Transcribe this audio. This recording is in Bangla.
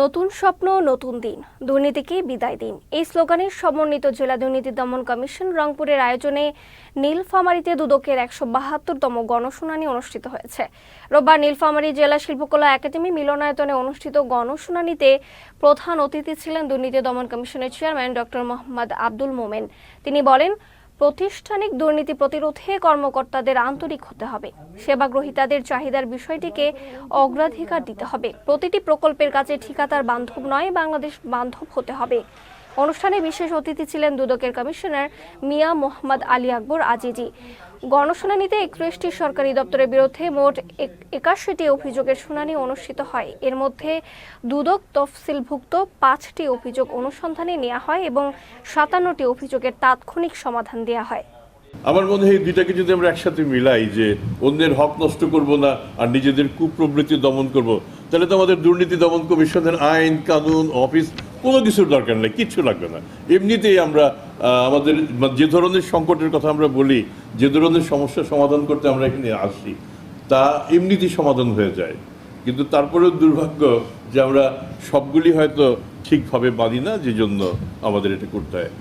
নতুন স্বপ্ন নতুন দিন, দুর্নীতিকে বিদায় দিন, এই স্লোগানে সমন্বিত জেলা দুর্নীতি দমন কমিশন রংপুরের আয়োজনে নীলফামারীতে দুদকের ১৭২তম গণশুনানি অনুষ্ঠিত হয়েছে। রোববার নীলফামারী জেলা শিল্পকলা একাডেমি মিলনায়তনে অনুষ্ঠিত গণশুনানিতে প্রধান অতিথি ছিলেন দুর্নীতি দমন কমিশনের চেয়ারম্যান ডক্টর মোহাম্মদ আব্দুল মোমেন। তিনি বলেন, প্রাতিষ্ঠানিক দুর্নীতি প্রতিরোধে কর্মকর্তাদের আন্তরিক হতে হবে, সেবাগ্রহীতাদের চাহিদার বিষয়টিকে অগ্রাধিকার দিতে হবে। প্রতিটি প্রকল্পের কাছে ঠিকাদার বান্ধব নয়, বাংলাদেশ বান্ধব হতে হবে। অনুষ্ঠানে বিশেষ অতিথি ছিলেন দুদকের কমিশনার মিয়া মোহাম্মদ আলী আকবর আজিজি। গণশুনানিতে 31টি সরকারি দপ্তরের বিরুদ্ধে মোট 81টি অভিযোগের শুনানি অনুষ্ঠিত হয়। এর মধ্যে দুদক তফসিলভুক্ত 5টি অভিযোগ অনুসন্ধানে নেওয়া হয় এবং 57টি অভিযোগের তাৎক্ষণিক সমাধান দেওয়া হয়। আমার মনে হয় এই দুইটাকে যদি আমরা একসাথে মিলাই, যে অন্যের হক নষ্ট করব না আর নিজেদের কুপ্রবৃত্তি দমন করব, তাহলে তো আমাদের দুর্নীতি দমন কমিশনের আইন কানুন অফিস কোনো কিছুর দরকার নেই, কিচ্ছু লাগবে না। এমনিতেই আমরা আমাদের যে ধরনের সংকটের কথা আমরা বলি, যে ধরনের সমস্যা সমাধান করতে আমরা এখানে আসি, তা এমনিতেই সমাধান হয়ে যায়। কিন্তু তারপরেও দুর্ভাগ্য যে আমরা সবগুলি হয়তো ঠিকভাবে বাঁধি না, যে জন্য আমাদের এটা করতে হয়।